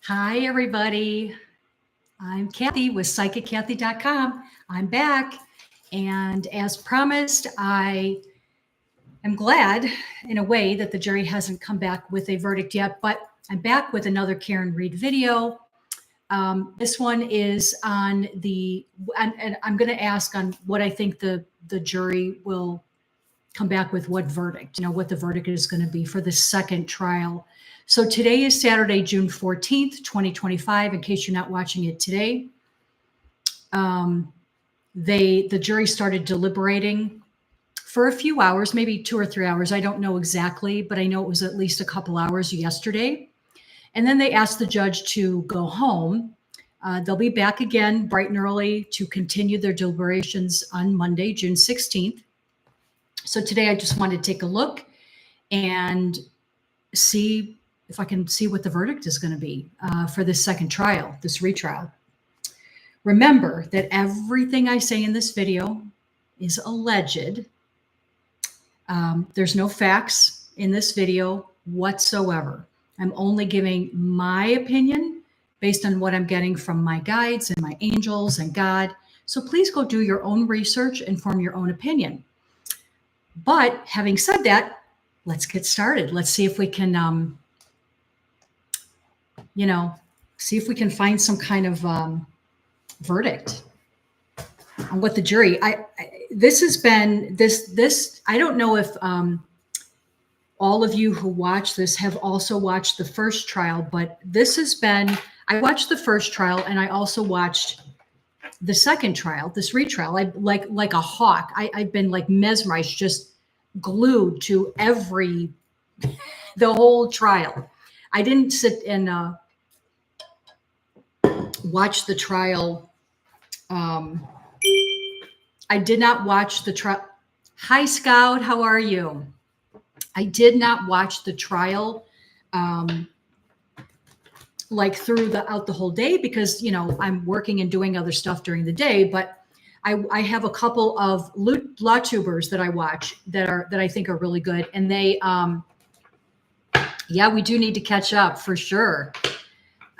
Hi, everybody. I'm Kathy with PsychicKathy.com. I'm back. And as promised, I am glad in a way that the jury hasn't come back with a verdict yet, but I'm back with another Karen Read video. This one is on and I'm going to ask on what I think the jury will come back with, what verdict, what the verdict is going to be for the second trial. So today is Saturday, June 14th, 2025, in case you're not watching it today. The jury started deliberating for a few hours, maybe 2 or 3 hours. I don't know exactly, but I know it was at least a couple hours yesterday. And then they asked the judge to go home. They'll be back again bright and early to continue their deliberations on Monday, June 16th. So today I just wanted to take a look and see if I can see what the verdict is going to be for this second trial, this retrial. Remember that everything I say in this video is alleged. There's no facts in this video whatsoever. I'm only giving my opinion based on what I'm getting from my guides and my angels and God. So please go do your own research and form your own opinion. But having said that, let's get started. Let's see if we can, see if we can find some kind of verdict on what the jury. This has been this. I don't know if all of you who watch this have also watched the first trial, but this has been. I watched the first trial and I also watched the second trial, this retrial. I like a hawk. I've been like mesmerized, just glued to the whole trial. I didn't sit and watch the trial. I did not watch the trial. Hi, Scout. How are you? I did not watch the trial like throughout the whole day because, I'm working and doing other stuff during the day. But I have a couple of law tubers that I watch that I think are really good. And they, we do need to catch up for sure.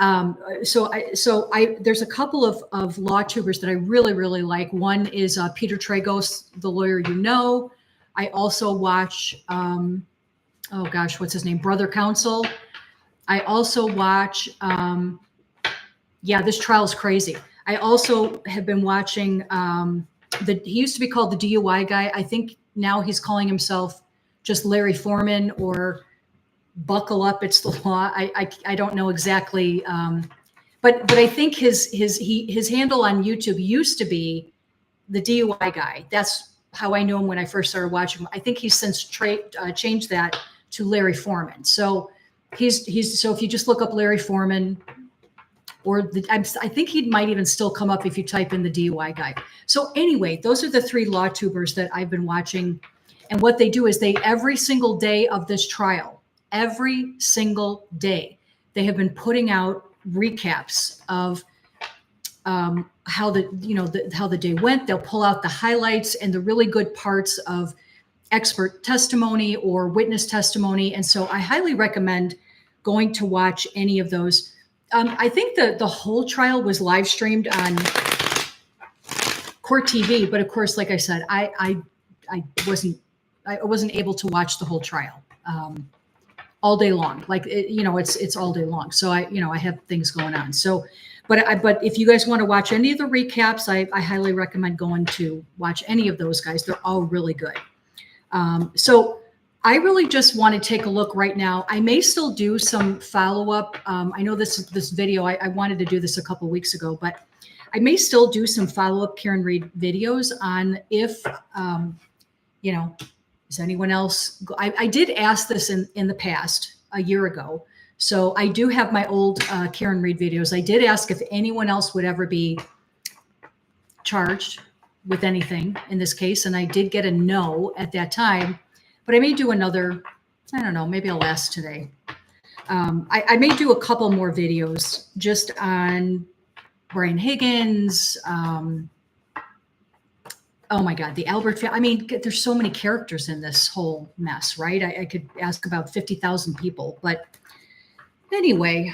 There's a couple of law tubers that I really, really like. One is Peter Tragos, the lawyer I also watch, what's his name? Brother Counsel. I also watch, this trial is crazy. I also have been watching, he used to be called the DUI guy. I think now he's calling himself just Larry Foreman or Buckle Up, It's the Law. I don't know exactly. But I think his handle on YouTube used to be the DUI guy. That's how I know him when I first started watching him. I think he's since changed that to Larry Foreman. So so if you just look up Larry Foreman, I think he might even still come up if you type in the DUI guy. So anyway, those are the three law tubers that I've been watching. And what they do is every single day of this trial, every single day, they have been putting out recaps of how the day went. They'll pull out the highlights and the really good parts of expert testimony or witness testimony. And so I highly recommend going to watch any of those. I think the whole trial was live streamed on Court TV, but of course, like I said, I wasn't able to watch the whole trial all day long. It's all day long. So I have things going on. So, but if you guys want to watch any of the recaps, I highly recommend going to watch any of those guys. They're all really good. So I really just want to take a look right now. I may still do some follow-up. I know this video, I wanted to do this a couple weeks ago, but I may still do some follow-up Karen Read videos on if, is anyone else? I did ask this in the past, a year ago. So I do have my old Karen Read videos. I did ask if anyone else would ever be charged with anything in this case. And I did get a no at that time, but I may do another, I don't know, maybe I'll ask today. I may do a couple more videos just on Brian Higgins. Oh my God, the Albert family. I mean, there's so many characters in this whole mess, right? I could ask about 50,000 people, but anyway,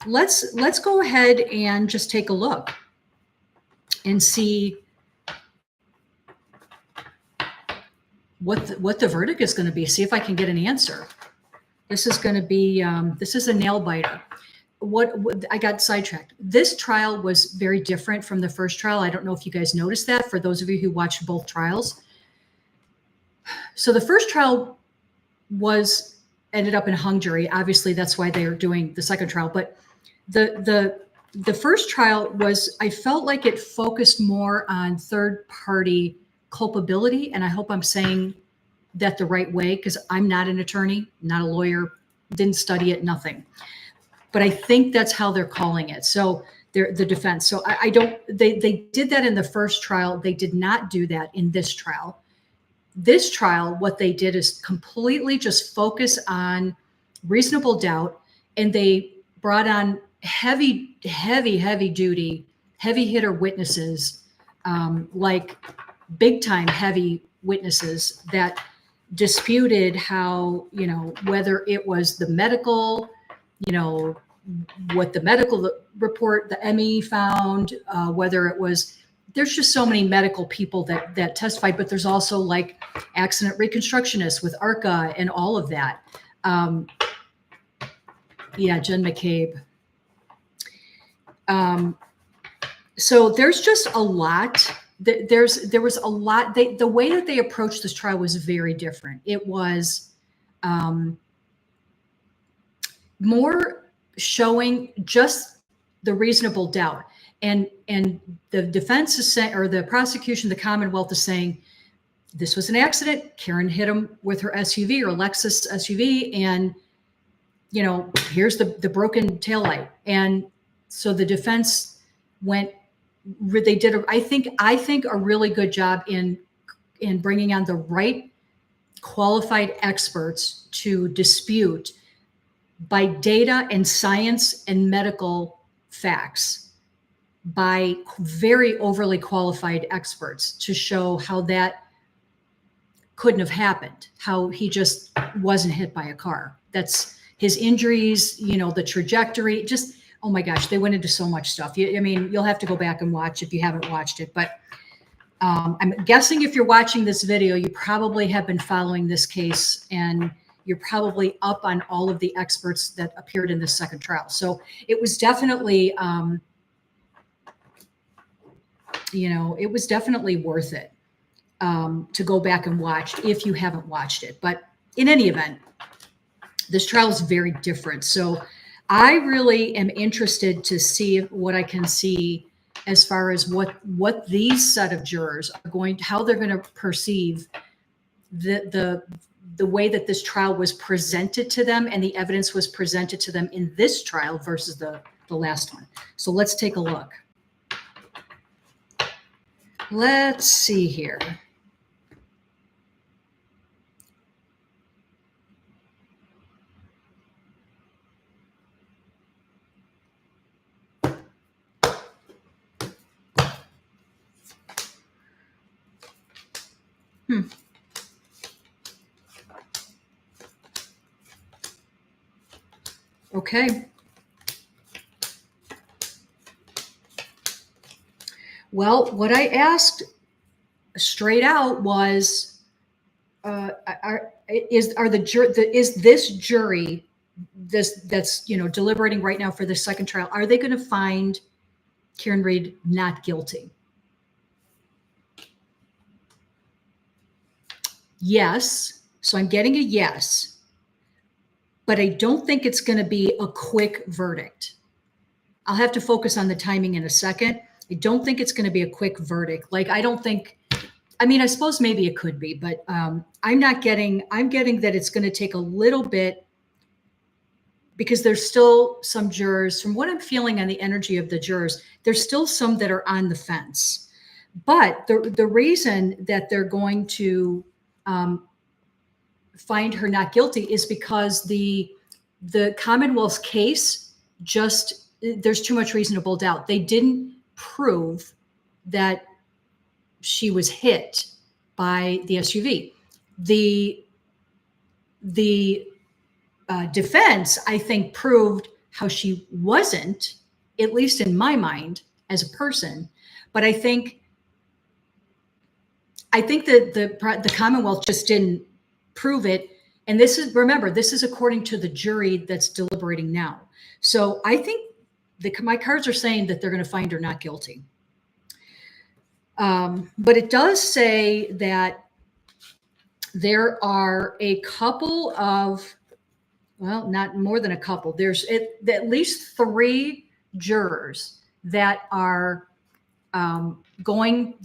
let's go ahead and just take a look and see what the verdict is going to be. See if I can get an answer. This is going to be this is a nail biter. What I got sidetracked. This trial was very different from the first trial. I don't know if you guys noticed that, for those of you who watched both trials. So the first trial ended up in hung jury. Obviously, that's why they are doing the second trial. But the first trial was, I felt like it focused more on third party culpability. And I hope I'm saying that the right way, because I'm not an attorney, not a lawyer, didn't study it, nothing. But I think that's how they're calling it. So they're the defense. So I don't, they did that in the first trial. They did not do that in this trial. This trial, what they did is completely just focus on reasonable doubt. And they brought on heavy duty, heavy hitter witnesses, like big time heavy witnesses that disputed how, whether it was the medical, what the medical report, the ME found, whether it was, there's just so many medical people that testified, but there's also like accident reconstructionists with ARCA and all of that. Yeah, Jen McCabe. So there's just a lot. There was a lot. The way that they approached this trial was very different. It was more showing just the reasonable doubt, and the defense is saying, or the prosecution, the Commonwealth is saying, this was an accident. Karen hit him with her SUV, or Lexus SUV, and here's the broken taillight. And so the defense they did I think a really good job in bringing on the right qualified experts to dispute by data and science and medical facts, by very overly qualified experts, to show how that couldn't have happened, how he just wasn't hit by a car. That's his injuries, the trajectory, just, oh my gosh, they went into so much stuff. You'll have to go back and watch if you haven't watched it. But I'm guessing if you're watching this video, you probably have been following this case, and you're probably up on all of the experts that appeared in the second trial. So it was definitely, it was definitely worth it to go back and watch if you haven't watched it. But in any event, this trial is very different. So I really am interested to see what I can see as far as what these set of jurors are how they're going to perceive the way that this trial was presented to them and the evidence was presented to them in this trial versus the last one. So let's take a look. Let's see here. Okay. Well, what I asked straight out was, is this jury that's deliberating right now for the second trial, are they going to find Karen Read not guilty? Yes. So I'm getting a yes, but I don't think it's going to be a quick verdict. I'll have to focus on the timing in a second. I don't think it's going to be a quick verdict. I suppose maybe it could be, but I'm getting that it's going to take a little bit, because there's still some jurors, from what I'm feeling on the energy of the jurors, there's still some that are on the fence. But the reason that they're going to find her not guilty is because the Commonwealth's case, there's too much reasonable doubt. They didn't prove that she was hit by the SUV. The defense, I think, proved how she wasn't, at least in my mind as a person. But I think that the Commonwealth just didn't prove it. And this is, remember, this is according to the jury that's deliberating now. So I think my cards are saying that they're going to find her not guilty. But it does say that there are a couple of, well, not more than a couple. There's at least 3 jurors that are going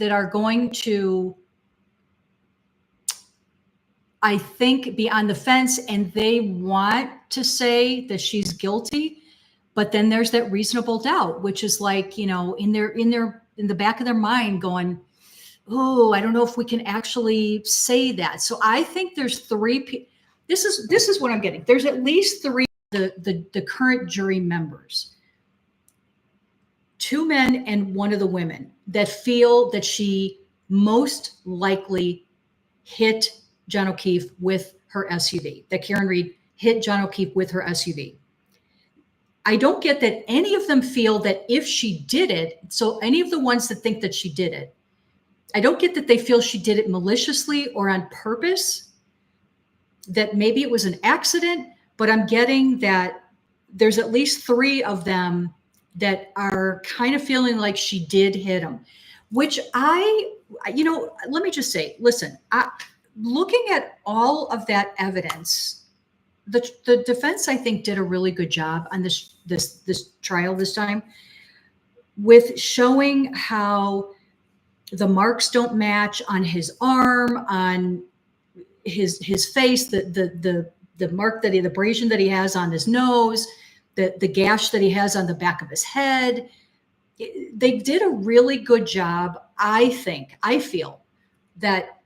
to, I think, be on the fence, and they want to say that she's guilty. But then there's that reasonable doubt, which is like, in the back of their mind going, oh, I don't know if we can actually say that. So I think there's 3. This is what I'm getting. There's at least 3 the current jury members, 2 men and 1 of the women, that feel that she most likely hit John O'Keefe with her SUV, that Karen Read hit John O'Keefe with her SUV. I don't get that any of them feel that if she did it, so any of the ones that think that she did it, I don't get that they feel she did it maliciously or on purpose, that maybe it was an accident, but I'm getting that there's at least 3 of them that are kind of feeling like she did hit him, which let me just say, listen, looking at all of that evidence, the defense, I think, did a really good job on this trial this time, with showing how the marks don't match on his arm, on his face, the mark the abrasion that he has on his nose, the gash that he has on the back of his head. They did a really good job, I feel, that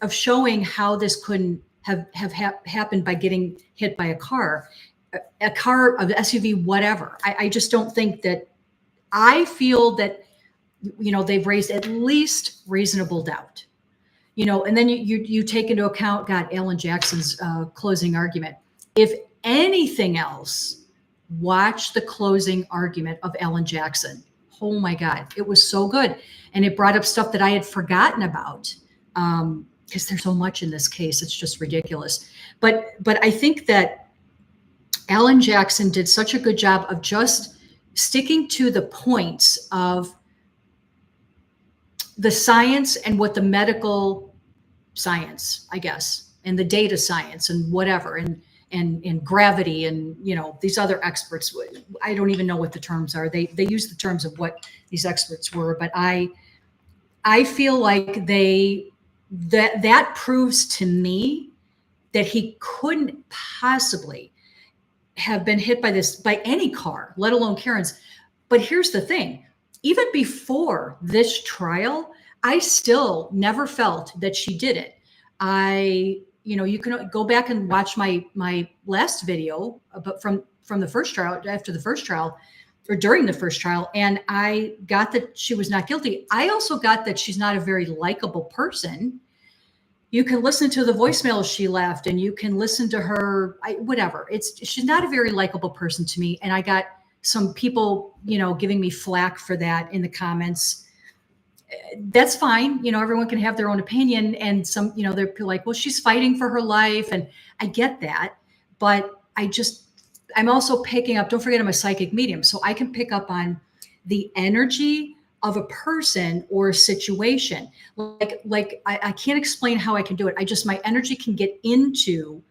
of showing how this couldn't have happened by getting hit by a car, an SUV, whatever. I just don't think that. I feel that, they've raised at least reasonable doubt, and then you take into account, Alan Jackson's closing argument. If anything else, watch the closing argument of Alan Jackson. Oh my God, it was so good. And it brought up stuff that I had forgotten about, because there's so much in this case. It's just ridiculous. But I think that Alan Jackson did such a good job of just sticking to the points of the science and what the medical science, I guess, and the data science and whatever, and gravity, and these other experts. I don't even know what the terms are. They use the terms of what these experts were, but I feel like that proves to me that he couldn't possibly have been hit by any car, let alone Karen's. But here's the thing. Even before this trial, I still never felt that she did it. You can go back and watch my last video, but from the first trial, after the first trial, or during the first trial, and I got that she was not guilty. I also got that she's not a very likable person. You can listen to the voicemail she left, and you can listen to her, whatever. She's not a very likable person to me. And I got some people, giving me flack for that in the comments. That's fine. Everyone can have their own opinion. And some, they're like, well, she's fighting for her life. And I get that. But I'm also picking up, don't forget I'm a psychic medium. So I can pick up on the energy of a person or a situation. Like I can't explain how I can do it. My energy can get into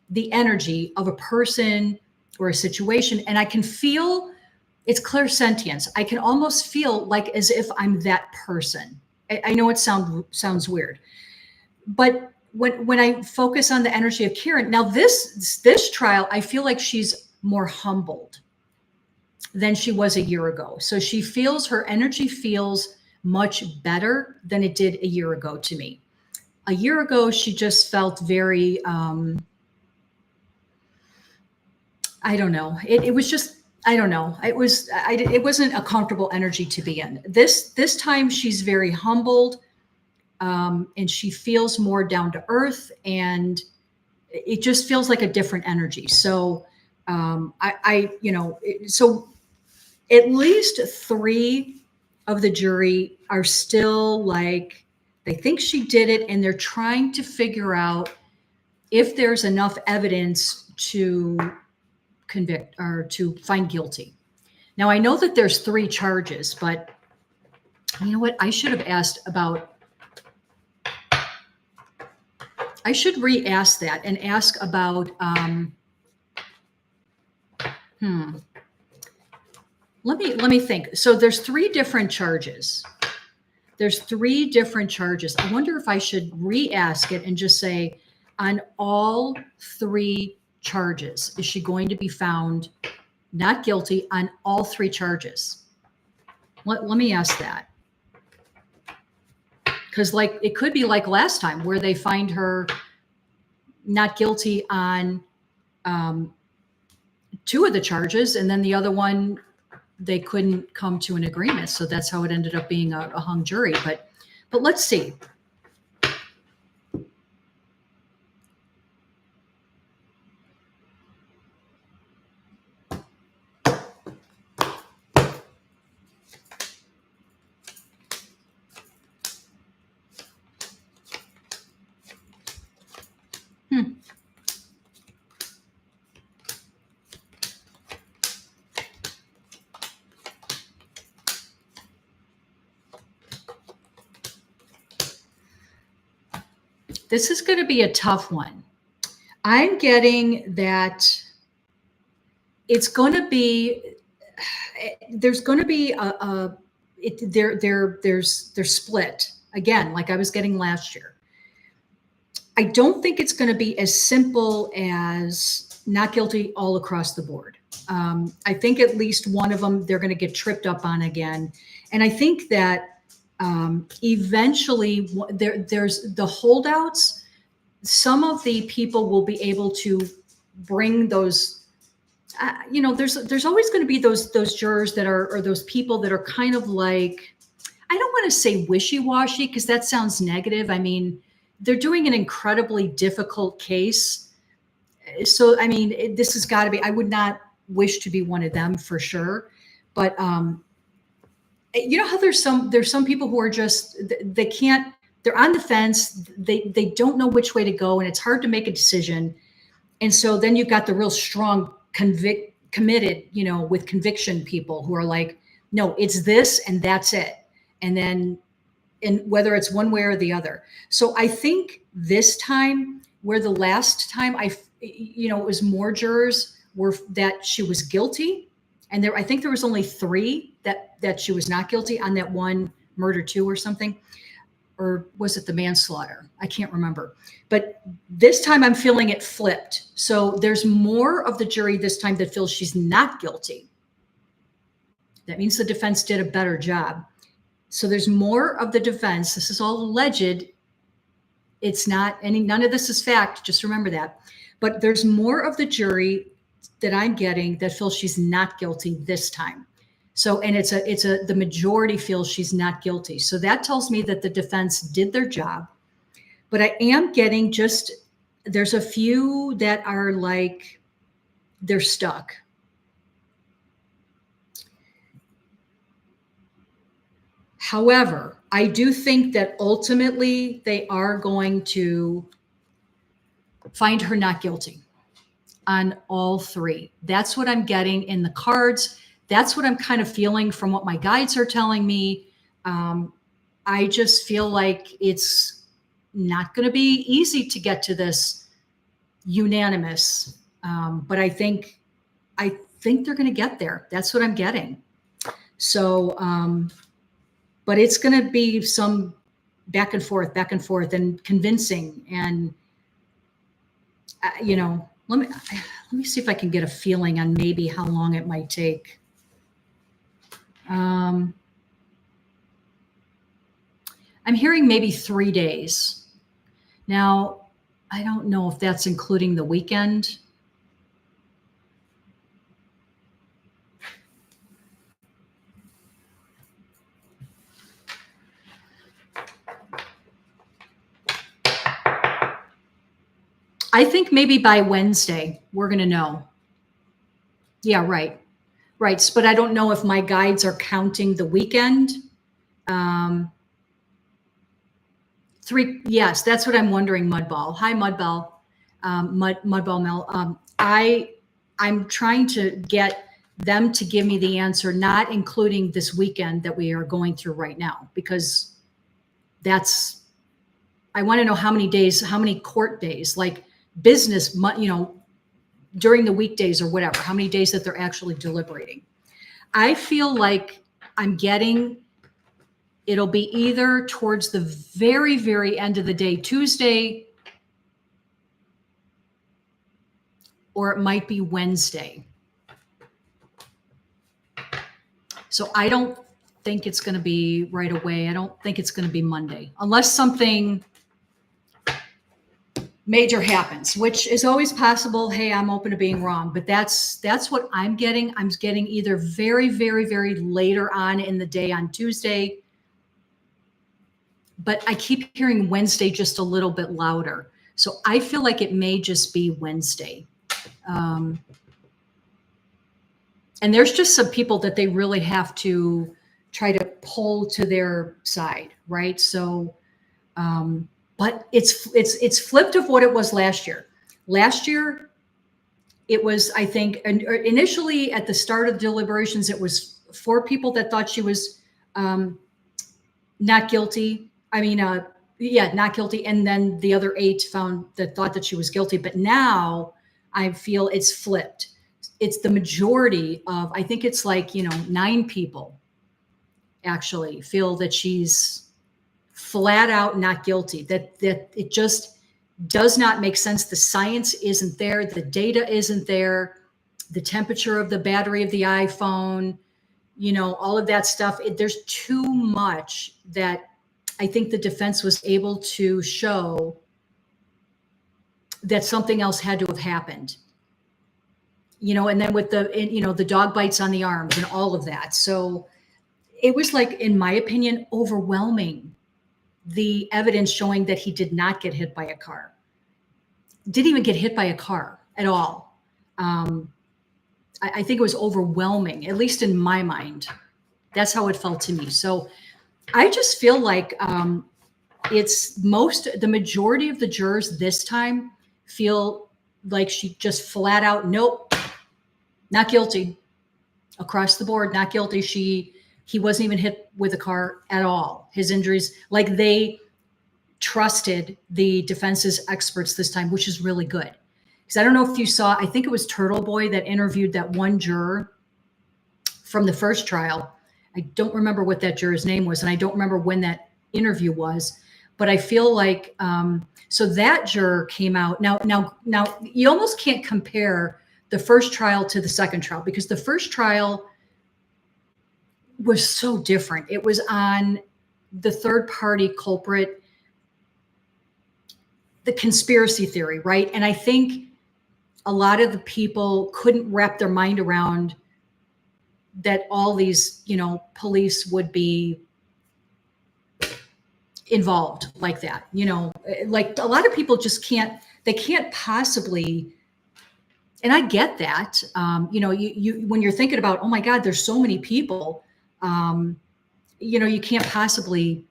the energy of a person or a situation, and I can feel, it's clairsentience. I can almost feel like as if I'm that person. I know it sounds weird, but when I focus on the energy of Karen, now this trial, I feel like she's more humbled than she was a year ago. So her energy feels much better than it did a year ago to me. A year ago, she just felt very, I don't know. It was just, I don't know. It wasn't a comfortable energy to be in. This time she's very humbled, and she feels more down to earth, and it just feels like a different energy. So, So at least 3 of the jury are still like, they think she did it, and they're trying to figure out if there's enough evidence to convict or to find guilty. Now, I know that there's 3 charges, but you know what? I should have asked about, I should re-ask that and ask about, let me think. So there's 3 different charges. There's 3 different charges. I wonder if I should re-ask it and just say, on all 3 charges, is she going to be found not guilty on all 3 charges? Let me ask that. Because like, it could be like last time where they find her not guilty on 2 of the charges, and then the other one, they couldn't come to an agreement. So that's how it ended up being a hung jury. But let's see. This is going to be a tough one. I'm getting that it's going to be, there's going to be they're split again, like I was getting last year. I don't think it's going to be as simple as not guilty all across the board. I think at least one of them, they're going to get tripped up on again. And I think that eventually there's the holdouts. Some of the people will be able to bring those, there's always going to be those jurors that are, or those people that are kind of like, I don't want to say wishy-washy because that sounds negative. I mean, they're doing an incredibly difficult case. So, I mean, this has got to be, I would not wish to be one of them for sure. But, you know how there's some people who are just, they can't, they're on the fence. They don't know which way to go, and it's hard to make a decision. And so then you've got the real strong committed, with conviction people who are like, no, it's this and that's it. And then, and whether it's one way or the other. So I think this time, where the last time it was more jurors were that she was guilty. And I think there was only 3 that she was not guilty on that one murder 2 or something, or was it the manslaughter? I can't remember. But this time I'm feeling it flipped. So there's more of the jury this time that feels she's not guilty. That means the defense did a better job. So there's more of the defense. This is all alleged. It's not none of this is fact. Just remember that. But there's more of the jury that I'm getting that feels she's not guilty this time. So, and the majority feels she's not guilty. So that tells me that the defense did their job. But I am getting there's a few that are like, they're stuck. However, I do think that ultimately they are going to find her not guilty on all 3. That's what I'm getting in the cards. That's what I'm kind of feeling from what my guides are telling me. I just feel like it's not going to be easy to get to this unanimous. But I think they're going to get there. That's what I'm getting. So, but it's going to be some back and forth and convincing. And, let me see if I can get a feeling on maybe how long it might take. I'm hearing maybe 3 days. Now, I don't know if that's including the weekend. I think maybe by Wednesday, we're going to know. Yeah, right. Right. But I don't know if my guides are counting the weekend. Um, yes, that's what I'm wondering, Mudball. Hi, Mudball. Mudball Mel. I'm trying to get them to give me the answer, not including this weekend that we are going through right now, because that's, I want to know how many days, how many court days, like business, during the weekdays or whatever, how many days that they're actually deliberating. I feel like I'm getting, it'll be either towards the very, very end of the day, Tuesday, or it might be Wednesday. So I don't think it's going to be right away. I don't think it's going to be Monday, unless something major happens, which is always possible. Hey, I'm open to being wrong, but that's what I'm getting. I'm getting either very, very, very later on in the day on Tuesday, but I keep hearing Wednesday just a little bit louder. So I feel like it may just be Wednesday. And there's just some people that they really have to try to pull to their side, right? So, but it's flipped of what it was last year. Last year, it was, I think, initially at the start of deliberations, it was 4 people that thought she was not guilty. I mean, not guilty, and then the other 8 thought that she was guilty. But now I feel it's flipped. It's the majority of, I think it's like, 9 people actually feel that she's flat out not guilty, that it just does not make sense. The science isn't there. The data isn't there. The temperature of the battery of the iPhone, all of that stuff. There's too much that I think the defense was able to show that something else had to have happened. And then with the dog bites on the arms and all of that. So it was like, in my opinion, overwhelming, the evidence showing that he did not get hit by a car. Didn't even get hit by a car at all. I think it was overwhelming, at least in my mind. That's how it felt to me. So I just feel like the majority of the jurors this time feel like she just flat out, nope, not guilty, across the board, not guilty. He wasn't even hit with a car at all. His injuries, like, they trusted the defense's experts this time, which is really good. Because I don't know if you saw, I think it was Turtle Boy that interviewed that one juror from the first trial. I don't remember what that juror's name was, and I don't remember when that interview was. But I feel like, so that juror came out. Now, you almost can't compare the first trial to the second trial, because the first trial was so different. It was on the third party culprit, the conspiracy theory, right? And I think a lot of the people couldn't wrap their mind around that all these, police would be involved like that. Like, a lot of people just can't possibly. And I get that. You when you're thinking about, oh my God, there's so many people, you can't possibly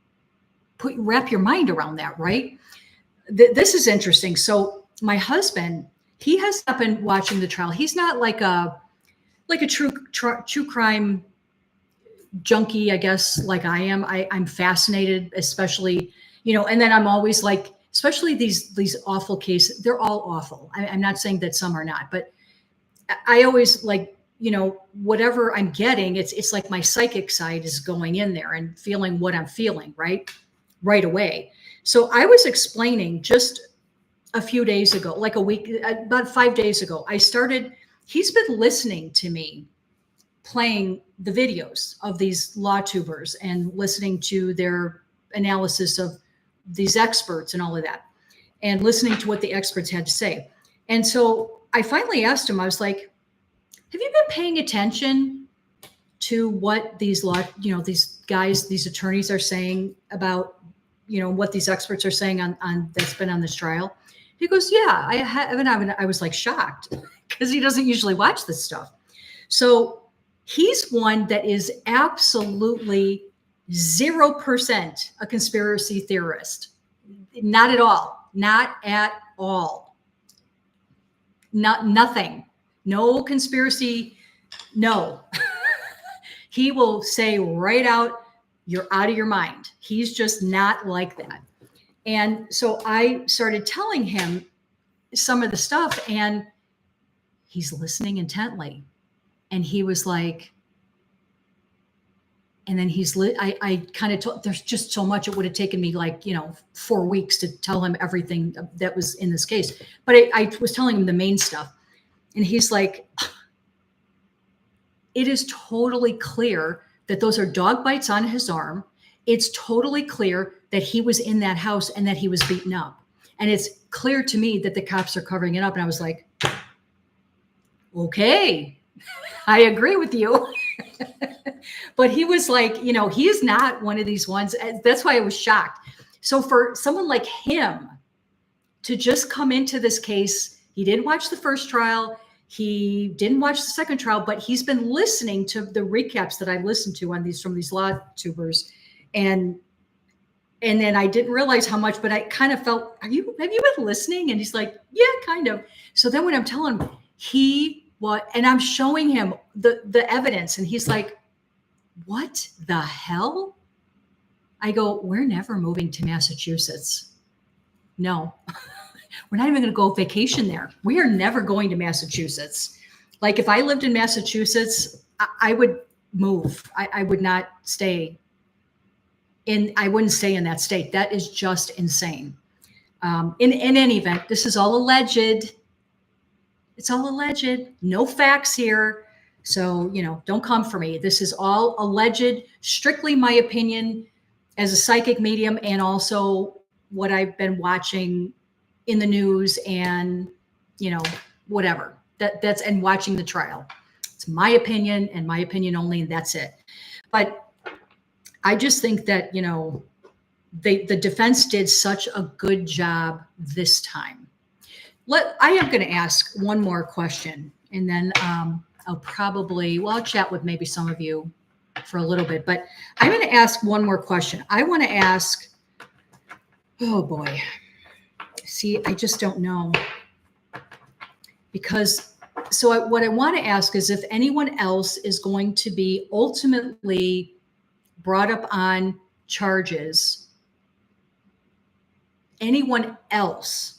wrap your mind around that, right? This is interesting. So my husband, he has not been watching the trial. He's not like a true crime junkie, I guess, like I am. I'm fascinated, especially, and then I'm always like, especially these awful cases. They're all awful. I'm not saying that some are not, but I always like, whatever I'm getting, it's like my psychic side is going in there and feeling what I'm feeling right away. So I was explaining just a few days ago, like a week, about 5 days ago, he's been listening to me playing the videos of these law tubers and listening to their analysis of these experts and all of that, and listening to what the experts had to say. And so I finally asked him, I was like, have you been paying attention to what these these guys, these attorneys are saying about, what these experts are saying on that's been on this trial? He goes, yeah, I haven't. I was like shocked, because he doesn't usually watch this stuff. So he's one that is absolutely 0% a conspiracy theorist. Not at all. Not at all. Nothing. No conspiracy. No. He will say right out, you're out of your mind. He's just not like that. And so I started telling him some of the stuff, and he's listening intently. And he was like, and then I kind of told, there's just so much, it would have taken me like, 4 weeks to tell him everything that was in this case. But I was telling him the main stuff. And he's like, it is totally clear that those are dog bites on his arm. It's totally clear that he was in that house and that he was beaten up. And it's clear to me that the cops are covering it up. And I was like, okay, I agree with you. But he was like, he is not one of these ones. That's why I was shocked. So for someone like him to just come into this case, he didn't watch the first trial. He didn't watch the second trial, but he's been listening to the recaps that I listened to from these law tubers. And then I didn't realize how much, but I kind of felt, have you been listening? And he's like, yeah, kind of. So then when I'm telling him and I'm showing him the evidence, and he's like, what the hell? I go, we're never moving to Massachusetts. No. We're not even going to go vacation there. We are never going to Massachusetts. Like if I lived in Massachusetts, I would move. I would not stay I wouldn't stay in that state. That is just insane. In any event, this is all alleged. It's all alleged. No facts here. So, don't come for me. This is all alleged, strictly my opinion as a psychic medium, and also what I've been watching in the news and, whatever that's, and watching the trial. It's my opinion and my opinion only, and that's it. But I just think that, the defense did such a good job this time. I am going to ask one more question, and then I'll chat with maybe some of you for a little bit, but I'm going to ask one more question. I want to ask, oh boy, see, I just don't know. What I want to ask is if anyone else is going to be ultimately brought up on charges, anyone else,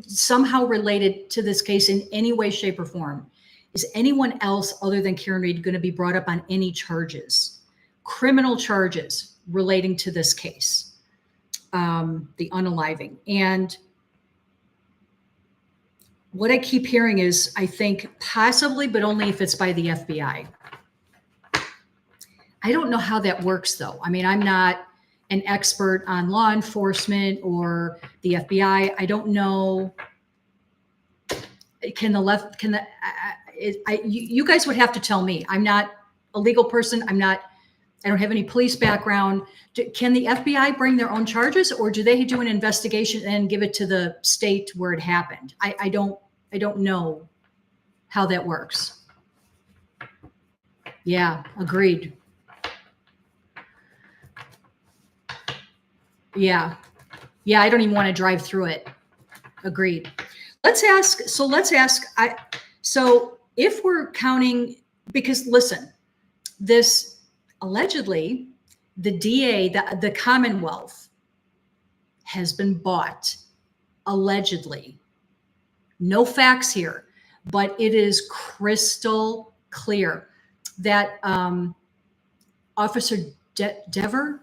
somehow related to this case in any way, shape, or form, is anyone else other than Karen Read going to be brought up on any charges, criminal charges relating to this case, the unaliving? And what I keep hearing is, I think possibly, but only if it's by the FBI. I don't know how that works, though. I mean, I'm not an expert on law enforcement or the FBI. I don't know. You guys would have to tell me. I'm not a legal person. I don't have any police background. Can the FBI bring their own charges, or do they do an investigation and give it to the state where it happened? I don't know how that works. Yeah, agreed. Yeah, I don't even want to drive through it. Agreed. Let's ask. So if we're counting, because listen, this allegedly, the DA, the Commonwealth, has been bought, allegedly. No facts here, but it is crystal clear that Officer Dever,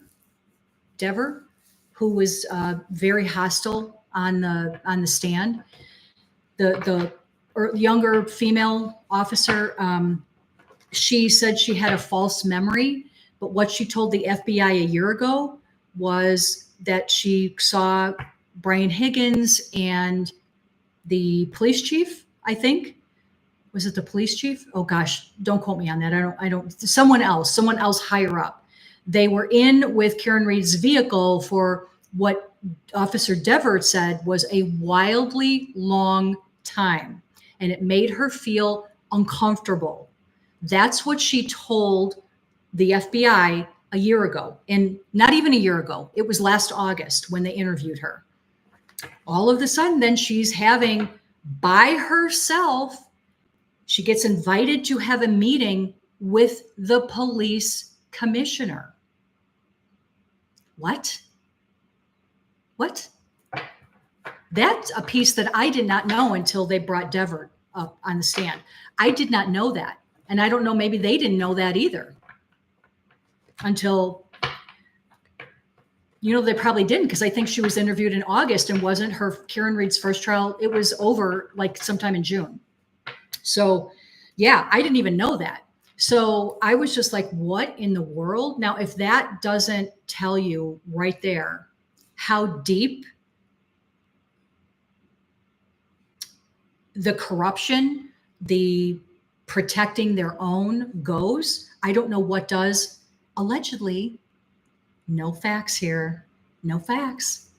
who was very hostile on the stand, the younger female officer, she said she had a false memory, but what she told the FBI a year ago was that she saw Brian Higgins and the police chief, I think. Was it the police chief? Oh gosh, don't quote me on that. I don't, someone else higher up. They were in with Karen Read's vehicle for what Officer Devert said was a wildly long time. And it made her feel uncomfortable. That's what she told the FBI a year ago, and not even a year ago. It was last August when they interviewed her. All of a sudden, then she's having by herself, she gets invited to have a meeting with the police commissioner. What? That's a piece that I did not know until they brought Devert up on the stand. I did not know that. And I don't know, maybe they didn't know that either until, they probably didn't, because I think she was interviewed in August and wasn't her Karen Reed's first trial. It was over like sometime in June. So yeah, I didn't even know that. So I was just like, what in the world? Now, if that doesn't tell you right there how deep the corruption, the protecting their own goes, I don't know what does. Allegedly, no facts here, no facts.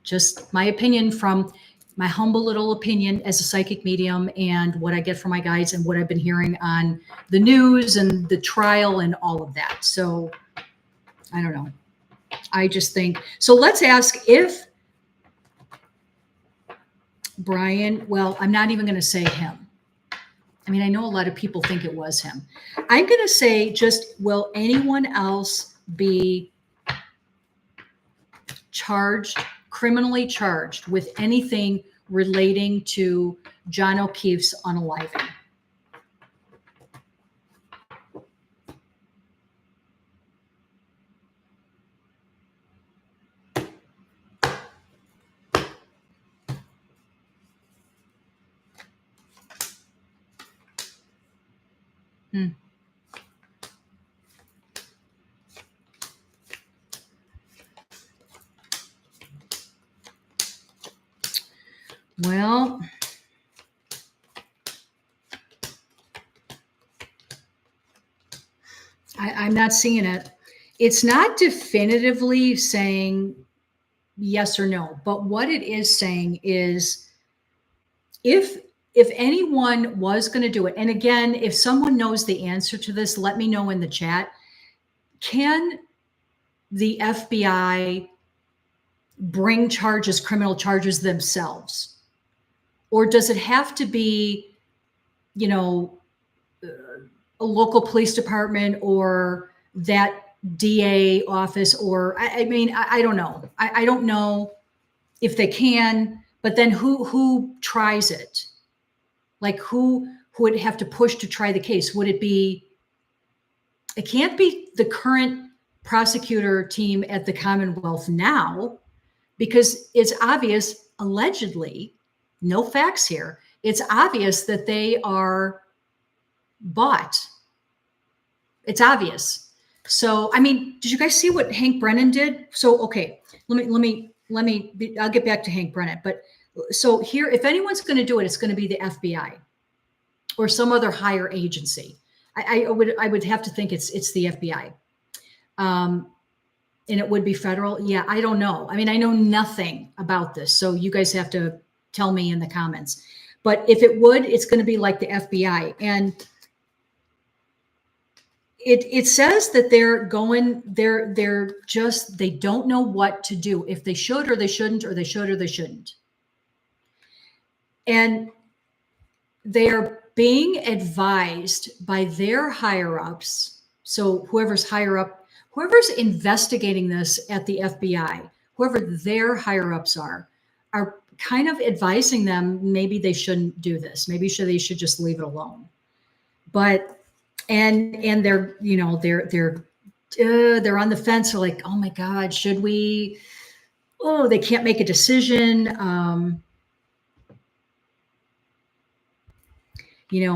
Just my opinion from my humble little opinion as a psychic medium and what I get from my guides and what I've been hearing on the news and the trial and all of that. So I don't know. I just think, so let's ask if Brian, well, I'm not even going to say him. I mean, I know a lot of people think it was him. I'm going to say just, will anyone else be criminally charged with anything relating to John O'Keefe's unaliving? Well, I'm not seeing it. It's not definitively saying yes or no, but what it is saying is if anyone was going to do it, and again, if someone knows the answer to this, let me know in the chat. Can the FBI bring criminal charges themselves? Or does it have to be, a local police department or that DA office? Or I mean, I don't know. I don't know if they can, but then who tries it? Like who would have to push to try the case? Would it be, it can't be the current prosecutor team at the Commonwealth now, because it's obvious, allegedly, no facts here, it's obvious that they are bought. It's obvious. So, I mean, did you guys see what Hank Brennan did? So, okay, let me, I'll get back to Hank Brennan. But so here, if anyone's going to do it, it's going to be the FBI or some other higher agency. I would have to think it's the FBI. And it would be federal. Yeah, I don't know. I mean, I know nothing about this. So you guys have to tell me in the comments. But if it would, it's going to be like the FBI. And it says that they're just, they don't know what to do, if they should or they shouldn't, or they should or they shouldn't. And they're being advised by their higher ups. So whoever's higher up, whoever's investigating this at the FBI, whoever their higher ups are kind of advising them, maybe they shouldn't do this. Maybe they should just leave it alone. But, and they're, they're on the fence. They're like, oh my God, should we? Oh, they can't make a decision.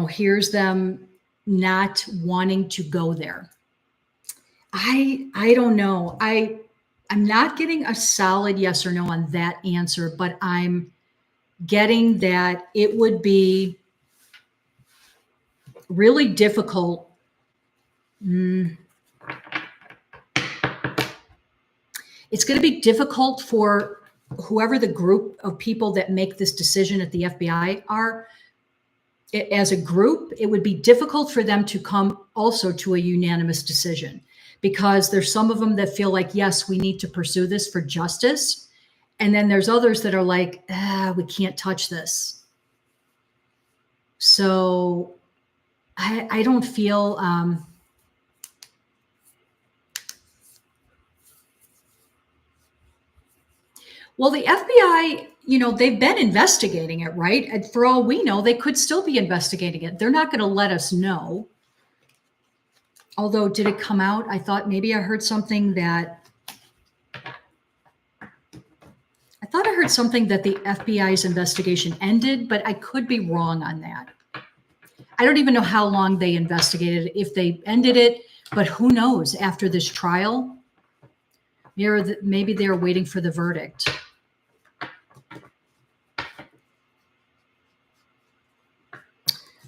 Here's them not wanting to go there. I don't know. I'm not getting a solid yes or no on that answer, but I'm getting that it would be really difficult. It's going to be difficult for whoever the group of people that make this decision at the FBI are. as a group, it would be difficult for them to come also to a unanimous decision, because there's some of them that feel like, yes, we need to pursue this for justice. And then there's others that are like, we can't touch this. So I don't feel, well, the FBI, they've been investigating it, right? And for all we know, they could still be investigating it. They're not going to let us know. Although, did it come out? I thought maybe I heard something that the FBI's investigation ended, but I could be wrong on that. I don't even know how long they investigated, if they ended it, but who knows after this trial? Maybe they're waiting for the verdict.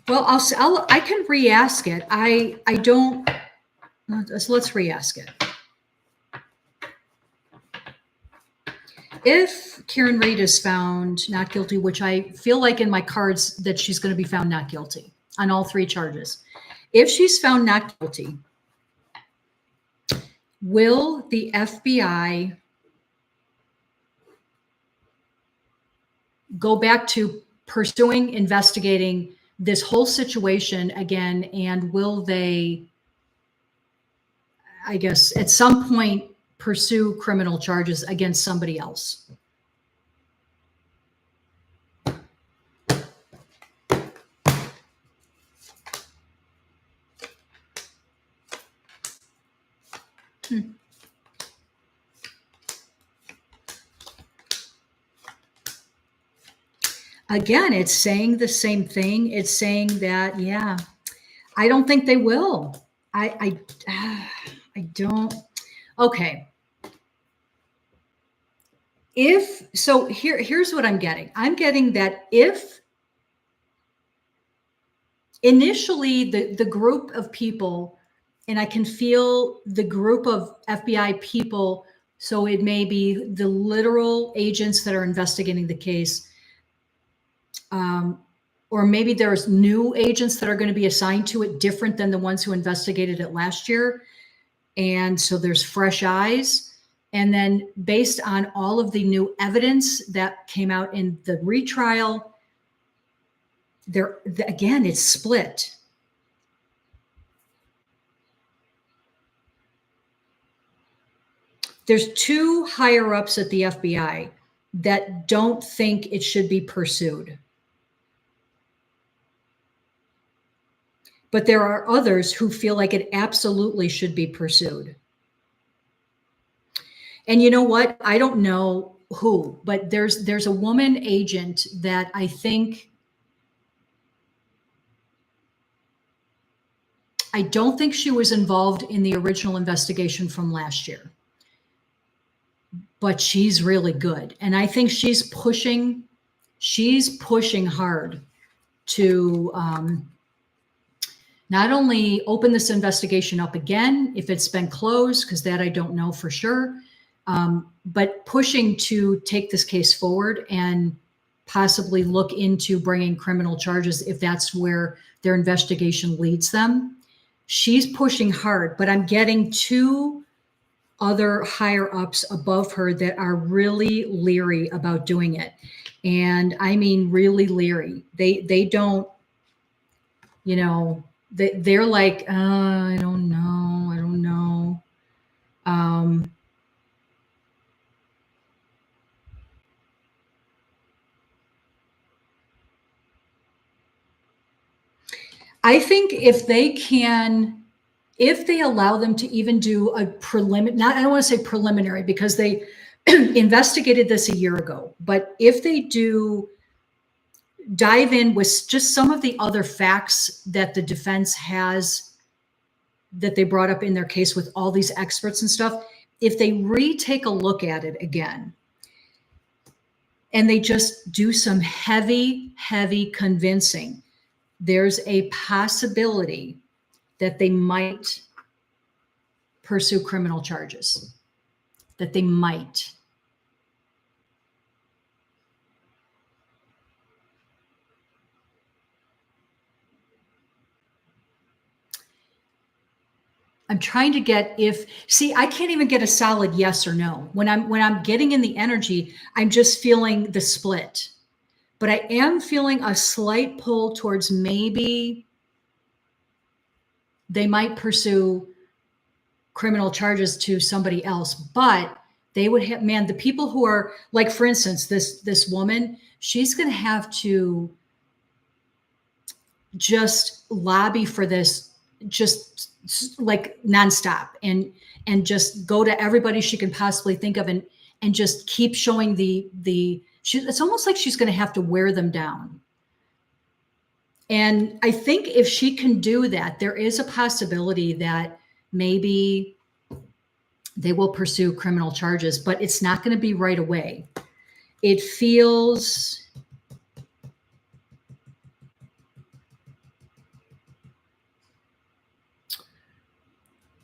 Well, I can re-ask it. I don't, let's re-ask it. If Karen Reed is found not guilty, which I feel like in my cards that she's going to be found not guilty on all 3 charges. If she's found not guilty, will the FBI go back to investigating this whole situation again? And will they, I guess, at some point pursue criminal charges against somebody else? Again, it's saying the same thing. It's saying that, yeah, I don't think they will. I don't. Okay. Here's what I'm getting. I'm getting that if initially the group of people, and I can feel the group of FBI people, so it may be the literal agents that are investigating the case, or maybe there's new agents that are going to be assigned to it, different than the ones who investigated it last year. And so there's fresh eyes. And then based on all of the new evidence that came out in the retrial, again, it's split. There's 2 higher ups at the FBI that don't think it should be pursued. But there are others who feel like it absolutely should be pursued. And you know what? I don't know who, but there's a woman agent that I don't think she was involved in the original investigation from last year, but she's really good. And I think she's pushing hard to not only open this investigation up again, if it's been closed, because that I don't know for sure, but pushing to take this case forward and possibly look into bringing criminal charges if that's where their investigation leads them. She's pushing hard, but I'm getting 2 other higher ups above her that are really leery about doing it. And I mean, really leery. They don't, they're like, I don't know. I think if they allow them to even do a preliminary, I don't want to say preliminary because they investigated this a year ago, but if they do dive in with just some of the other facts that the defense has, that they brought up in their case with all these experts and stuff, if they retake a look at it again, and they just do some heavy convincing, there's a possibility that they might pursue criminal charges, that they might. I'm trying to get I can't even get a solid yes or no. When I'm getting in the energy, I'm just feeling the split. But I am feeling a slight pull towards maybe they might pursue criminal charges to somebody else, but they would have, man, the people who are like, for instance, this woman, she's going to have to just lobby for this, just like nonstop, and just go to everybody she can possibly think of, and just keep showing it's almost like she's going to have to wear them down. And I think if she can do that, there is a possibility that maybe they will pursue criminal charges, but it's not going to be right away. It feels,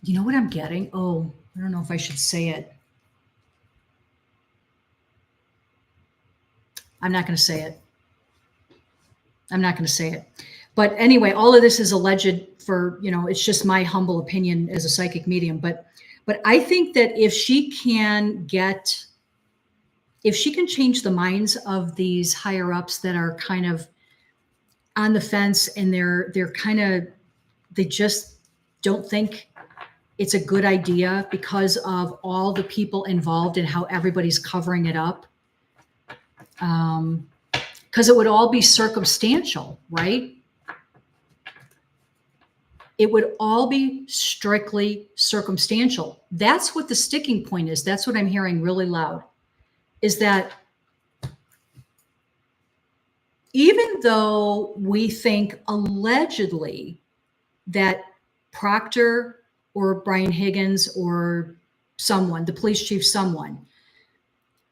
you know what I'm getting? Oh, I don't know if I should say it. I'm not going to say it. I'm not going to say it. But anyway, all of this is alleged for, it's just my humble opinion as a psychic medium. But I think that if she can change the minds of these higher ups that are kind of on the fence, and they just don't think it's a good idea because of all the people involved and how everybody's covering it up. Because it would all be circumstantial, right? It would all be strictly circumstantial. That's what the sticking point is. That's what I'm hearing really loud, is that even though we think allegedly that Proctor or Brian Higgins or someone, the police chief, someone,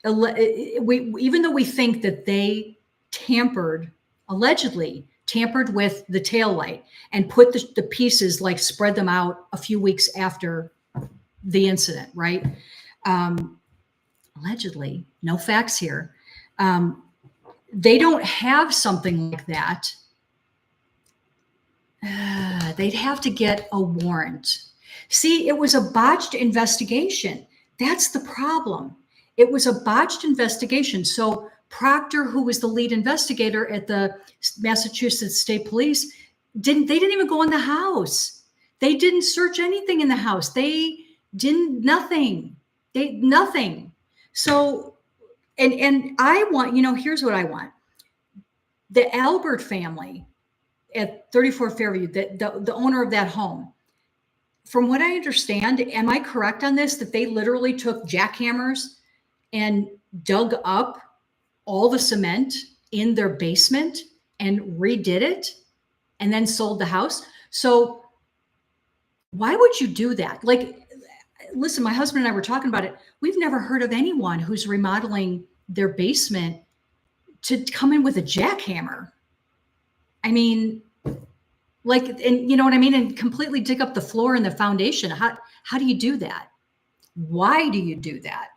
even though we think that they allegedly tampered with the taillight and put the pieces, like spread them out a few weeks after the incident, right? Allegedly, no facts here. They don't have something like that. They'd have to get a warrant. See, it was a botched investigation. That's the problem. It was a botched investigation. So Proctor, who was the lead investigator at the Massachusetts State Police, didn't even go in the house. They didn't search anything in the house. They didn't, nothing. Nothing. So, and I want, here's what I want. The Albert family at 34 Fairview, the owner of that home, from what I understand, am I correct on this, that they literally took jackhammers and dug up all the cement in their basement and redid it and then sold the house? So why would you do that? Like, listen, my husband and I were talking about it. We've never heard of anyone who's remodeling their basement to come in with a jackhammer. I mean, like, and you know what I mean? And completely dig up the floor and the foundation. How do you do that? Why do you do that?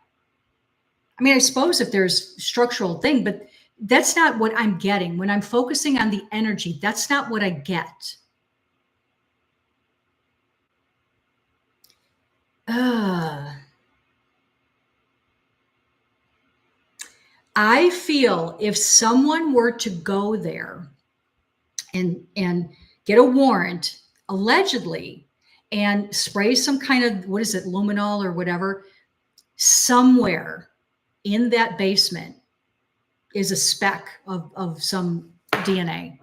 I mean, I suppose if there's structural thing, but that's not what I'm getting. When I'm focusing on the energy, that's not what I get. I feel if someone were to go there and get a warrant, allegedly, and spray some kind of, what is it, luminol or whatever, somewhere in that basement is a speck of some DNA.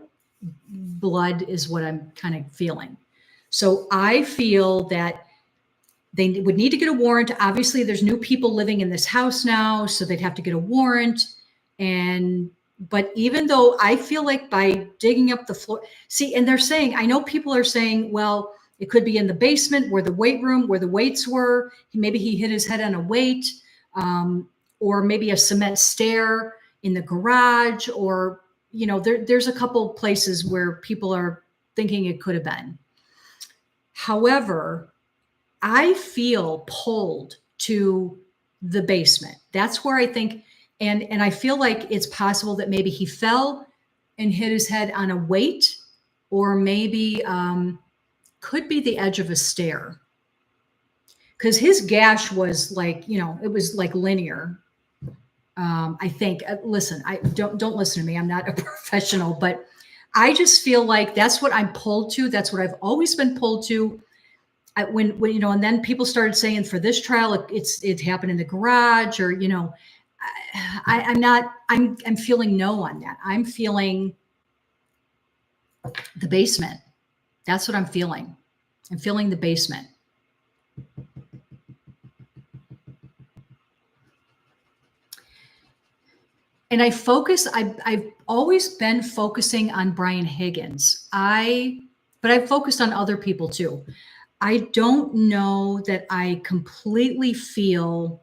Blood is what I'm kind of feeling. So I feel that they would need to get a warrant. Obviously, there's new people living in this house now, so they'd have to get a warrant. But even though I feel like by digging up the floor, see, and they're saying, I know people are saying, well, it could be in the basement where the weight room, where the weights were. Maybe he hit his head on a weight, or maybe a cement stair in the garage, or, there's a couple places where people are thinking it could have been. However, I feel pulled to the basement. That's where I think, and I feel like it's possible that maybe he fell and hit his head on a weight, or maybe could be the edge of a stair. because his gash was like, it was like linear. I think, listen, I don't listen to me. I'm not a professional, but I just feel like that's what I'm pulled to. That's what I've always been pulled to. When and then people started saying for this trial, it happened in the garage, or I'm feeling no on that. I'm feeling the basement. That's what I'm feeling. I'm feeling the basement. And I've always been focusing on Brian Higgins. But I've focused on other people too. I don't know that I completely feel.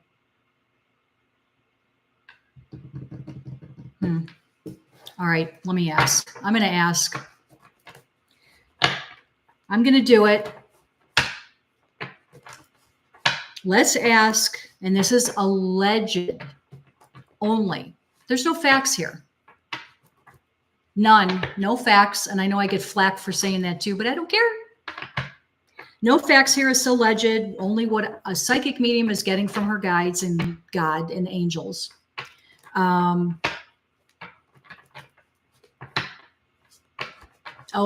All right, let me ask. I'm going to ask. I'm going to do it. Let's ask, and this is alleged only. There's no facts here. None, no facts. And I know I get flack for saying that too, but I don't care. No facts here. Is alleged, only what a psychic medium is getting from her guides and God and angels. Oh,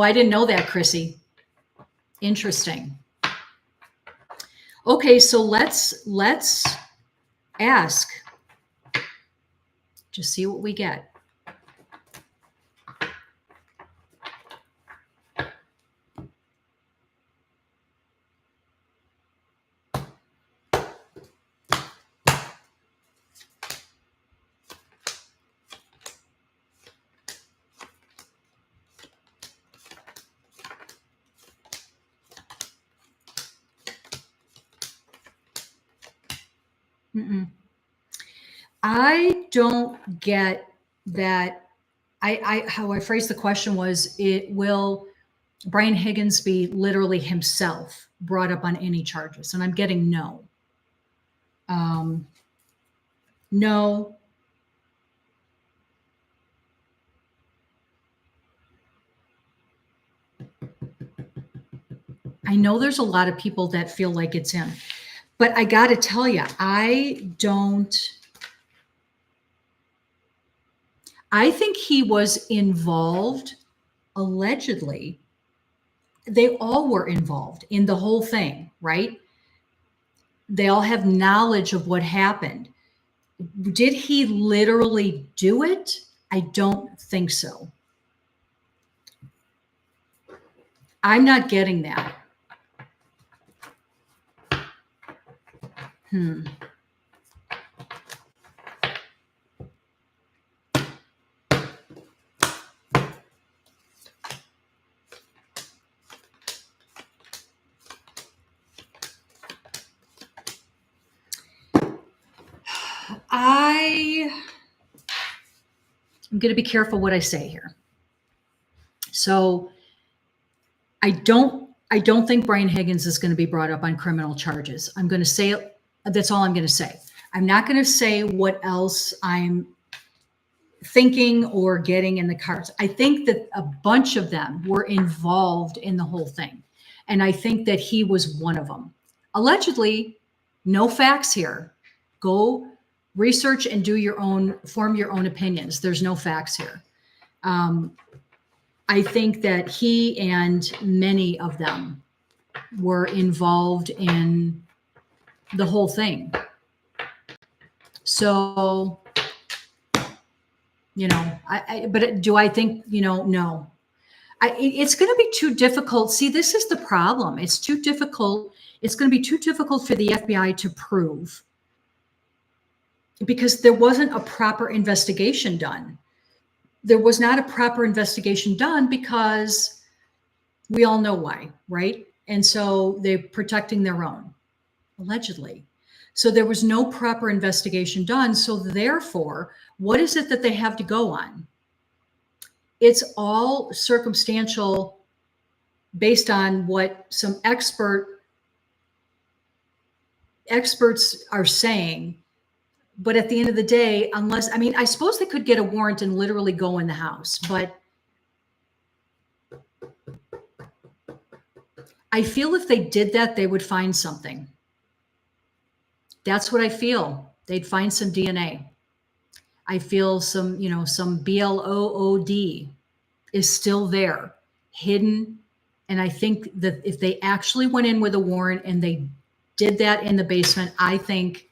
I didn't know that, Chrissy. Interesting. Okay, so let's ask. Just see what we get. I don't get that. How I phrased the question was, will Brian Higgins be literally himself brought up on any charges? And I'm getting no. No. I know there's a lot of people that feel like it's him, but I got to tell you, I think he was involved, allegedly. They all were involved in the whole thing, right? They all have knowledge of what happened. Did he literally do it? I don't think so. I'm not getting that. I'm going to be careful what I say here. So I don't think Brian Higgins is going to be brought up on criminal charges. I'm going to say, that's all I'm going to say. I'm not going to say what else I'm thinking or getting in the cards. I think that a bunch of them were involved in the whole thing. And I think that he was one of them. Allegedly, no facts here. Go research and form your own opinions. There's no facts here. I think that he and many of them were involved in the whole thing. So, but do I think, no. It's going to be too difficult. See, this is the problem. It's too difficult. It's going to be too difficult for the FBI to prove, because there wasn't a proper investigation done. There was not a proper investigation done because we all know why, right? And so they're protecting their own, allegedly. So there was no proper investigation done. So therefore, what is it that they have to go on? It's all circumstantial based on what some experts are saying. But at the end of the day, I suppose they could get a warrant and literally go in the house, but I feel if they did that, they would find something. That's what I feel. They'd find some DNA. I feel some, some BLOOD is still there, hidden. And I think that if they actually went in with a warrant and they did that in the basement, I think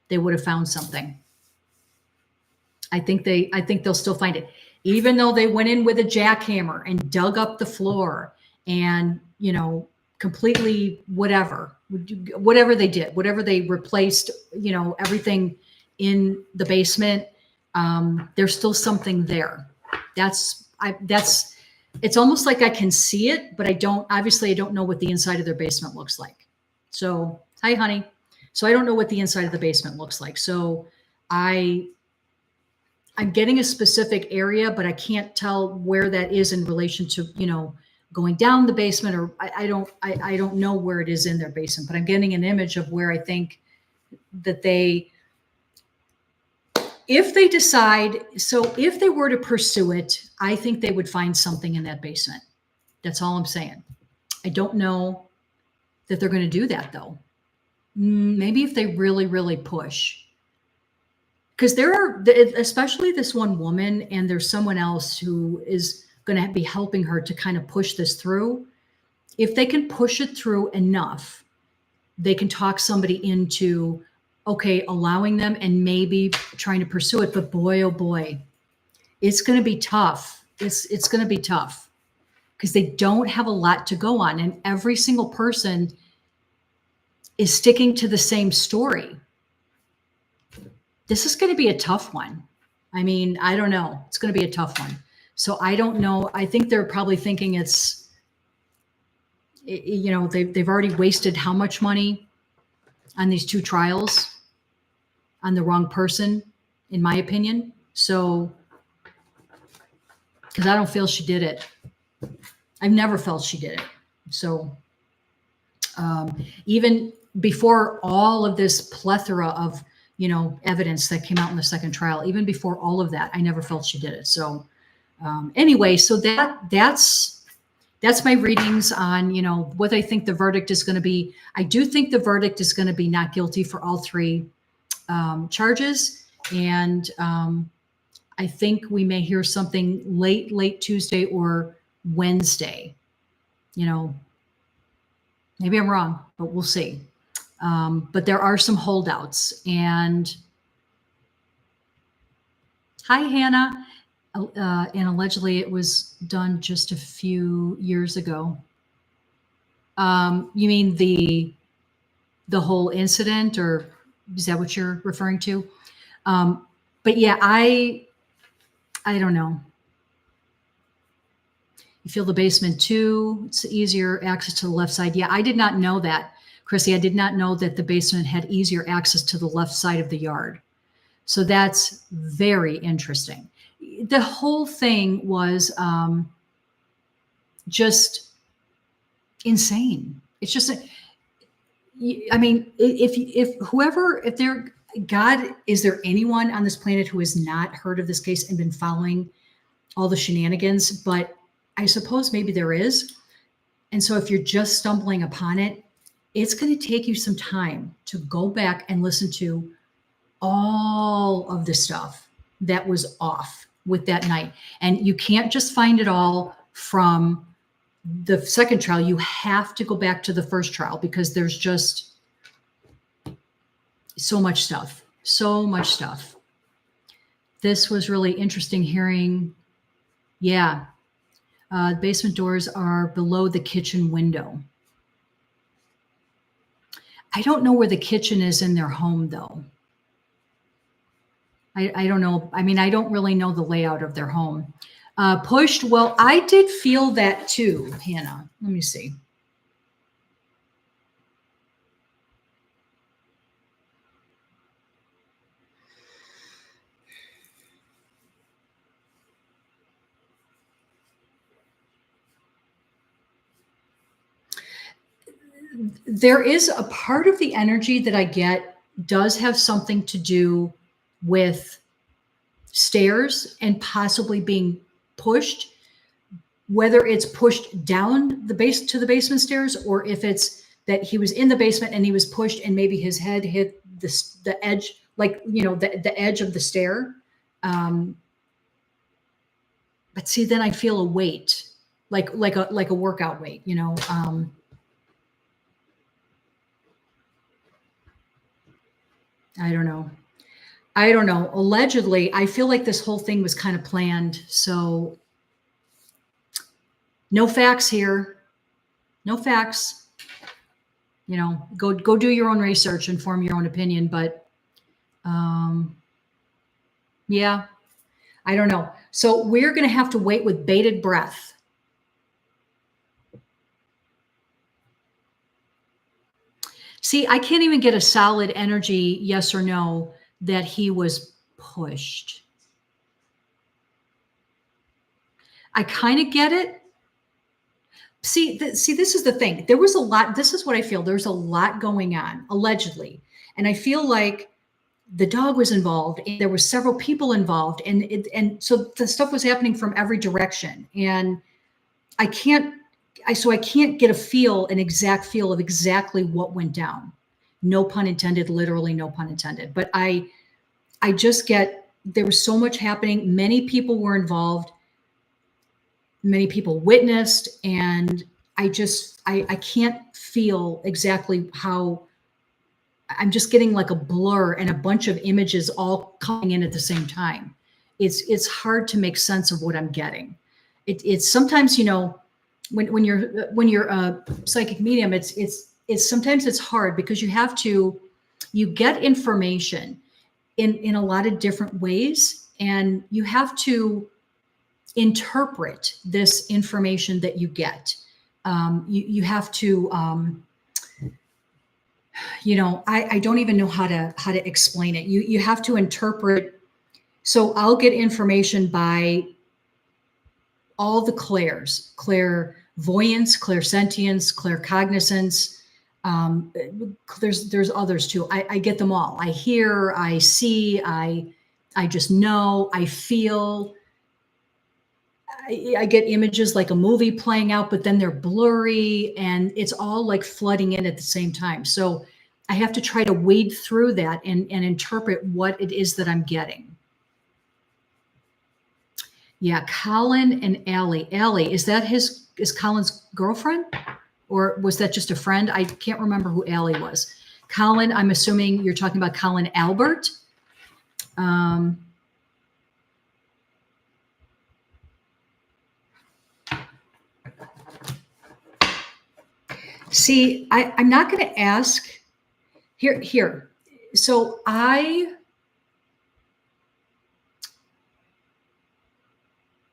they would have found something. I think they'll still find it. Even though they went in with a jackhammer and dug up the floor and, completely whatever they did, whatever they replaced, everything in the basement, there's still something there. It's almost like I can see it, but I don't know what the inside of their basement looks like. So, hi, honey. So I don't know what the inside of the basement looks like. So I'm getting a specific area, but I can't tell where that is in relation to, going down the basement, or I don't know where it is in their basement, but I'm getting an image of where I think that if they were to pursue it, I think they would find something in that basement. That's all I'm saying. I don't know that they're going to do that though. Maybe if they really, really push. Because there are, especially this one woman, and there's someone else who is going to be helping her to kind of push this through. If they can push it through enough, they can talk somebody into, okay, allowing them and maybe trying to pursue it. But boy, oh boy, it's going to be tough. It's going to be tough because they don't have a lot to go on. And every single person is sticking to the same story. This is going to be a tough one. I mean, I don't know. It's going to be a tough one. So I don't know. I think they're probably thinking they've already wasted how much money on these 2 trials on the wrong person, in my opinion. So, because I don't feel she did it. I've never felt she did it. So even before all of this plethora of evidence that came out in the second trial, even before all of that, I never felt she did it. So anyway, so that's my readings on, what I think the verdict is going to be. I do think the verdict is going to be not guilty for all 3 charges. And I think we may hear something late Tuesday or Wednesday. Maybe I'm wrong, but we'll see. But there are some holdouts. And hi, Hannah. And allegedly it was done just a few years ago. You mean the whole incident, or is that what you're referring to? But yeah, I don't know. You feel the basement too. It's easier access to the left side. Yeah, I did not know that, Chrissy. I did not know that the basement had easier access to the left side of the yard. So that's very interesting. The whole thing was just insane. It's just, I mean, God, is there anyone on this planet who has not heard of this case and been following all the shenanigans? But I suppose maybe there is. And so if you're just stumbling upon it, it's going to take you some time to go back and listen to all of the stuff that was off with that night. And you can't just find it all from the second trial. You have to go back to the first trial because there's just so much stuff. This was really interesting hearing. Yeah. Basement doors are below the kitchen window. I don't know where the kitchen is in their home, though. I don't know. I mean, I don't really know the layout of their home. Pushed. Well, I did feel that too, Hannah. Let me see. There is a part of the energy that I get does have something to do with stairs and possibly being pushed, whether it's pushed down the base to the basement stairs, or if it's that he was in the basement and he was pushed and maybe his head hit the edge, like, the edge of the stair. But see, then I feel a weight, like a workout weight, I don't know. I don't know. Allegedly, I feel like this whole thing was kind of planned. So no facts here. No facts. Go do your own research and form your own opinion. But yeah, I don't know. So we're going to have to wait with bated breath. See, I can't even get a solid energy yes or no that he was pushed. I kind of get it. See, this is the thing. There was a lot. This is what I feel. There's a lot going on, allegedly. And I feel like the dog was involved, and there were several people involved. And so the stuff was happening from every direction. And I can't get an exact feel of exactly what went down. No pun intended, literally no pun intended. But I just get, there was so much happening. Many people were involved. Many people witnessed, and I can't feel exactly how. I'm just getting like a blur and a bunch of images all coming in at the same time. It's hard to make sense of what I'm getting. It's sometimes, when you're a psychic medium, it's sometimes it's hard because you get information in a lot of different ways, and you have to interpret this information that you get. You have to, I don't even know how to explain it. You have to interpret. So I'll get information by all the clairs: clairvoyance, clairsentience, claircognizance. There's others too. I get them all. I hear, I see, I just know, I feel. I get images like a movie playing out, but then they're blurry, and it's all like flooding in at the same time. So I have to try to wade through that and interpret what it is that I'm getting. Yeah, Colin and Allie. Allie, is Colin's girlfriend? Or was that just a friend? I can't remember who Allie was. Colin, I'm assuming you're talking about Colin Albert. See, I'm not going to ask here. So I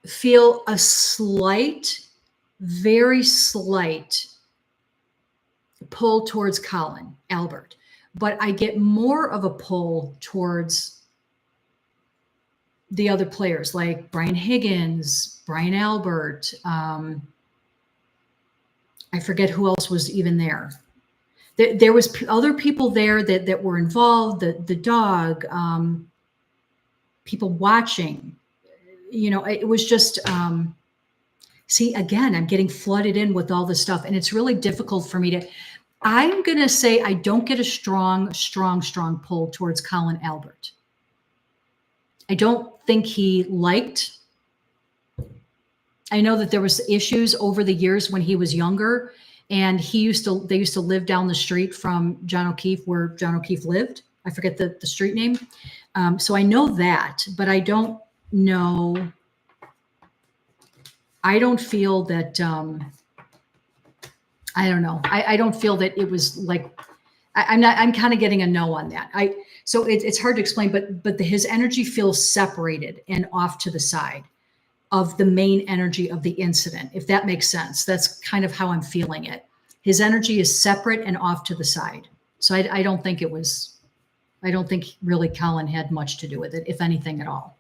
feel a very slight pull towards Colin Albert, but I get more of a pull towards the other players like Brian Higgins, Brian Albert. I forget who else was even there. There was other people there that were involved, the dog, people watching, it was just, see, again, I'm getting flooded in with all this stuff, and it's really difficult for me I'm going to say I don't get a strong pull towards Colin Albert. I don't think he liked. I know that there was issues over the years when he was younger, and they used to live down the street from John O'Keefe, where John O'Keefe lived. I forget the street name. So I know that, but I don't know. I don't feel that, I don't know. I don't feel that it was like, I'm kind of getting a no on that. So it's hard to explain, but his energy feels separated and off to the side of the main energy of the incident, if that makes sense. That's kind of how I'm feeling it. His energy is separate and off to the side. So I don't think really Colin had much to do with it, if anything at all.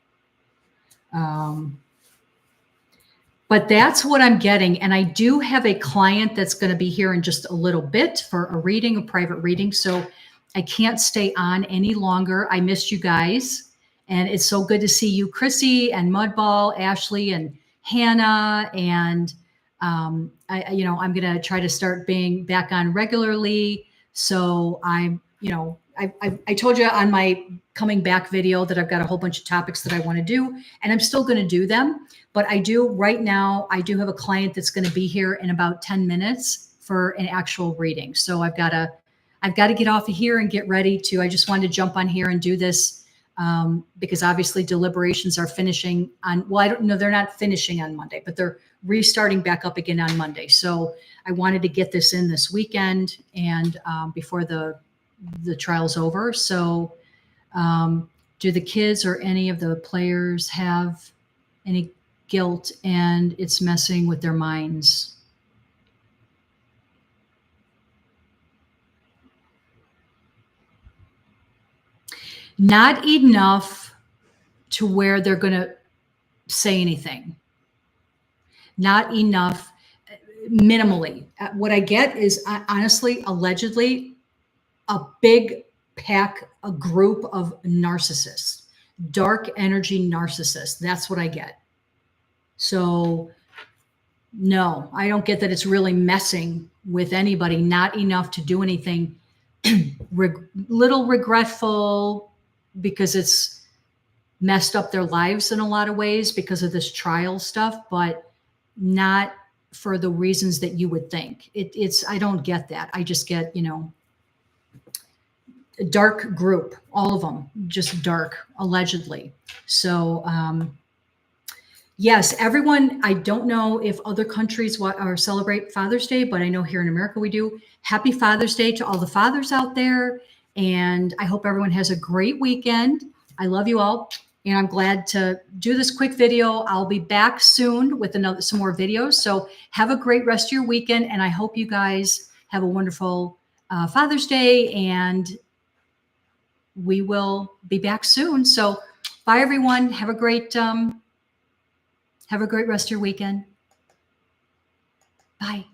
But that's what I'm getting. And I do have a client that's going to be here in just a little bit for a private reading. So I can't stay on any longer. I missed you guys. And it's so good to see you, Chrissy and Mudball, Ashley and Hannah. And I'm going to try to start being back on regularly. So I'm, I told you on my coming back video that I've got a whole bunch of topics that I want to do, and I'm still going to do them. But I do right now, I do have a client that's going to be here in about 10 minutes for an actual reading. So I've got to get off of here and get ready to, I just wanted to jump on here and do this because obviously deliberations are finishing on, well, I don't know, they're not finishing on Monday, but they're restarting back up again on Monday. So I wanted to get this in this weekend and before the trial's over. So do the kids or any of the players have any guilt and it's messing with their minds? Not enough to where they're going to say anything. Not enough, minimally. What I get is honestly, allegedly, a big pack, a group of narcissists, dark energy narcissists. That's what I get. So no, I don't get that it's really messing with anybody, not enough to do anything. Little regretful because it's messed up their lives in a lot of ways because of this trial stuff, but not for the reasons that you would think. I don't get that. I just get, a dark group, all of them, just dark, allegedly. So, yes, everyone, I don't know if other countries celebrate Father's Day, but I know here in America we do. Happy Father's Day to all the fathers out there. And I hope everyone has a great weekend. I love you all. And I'm glad to do this quick video. I'll be back soon with some more videos. So have a great rest of your weekend. And I hope you guys have a wonderful Father's Day. And we will be back soon. So bye, everyone. Have a great rest of your weekend. Bye.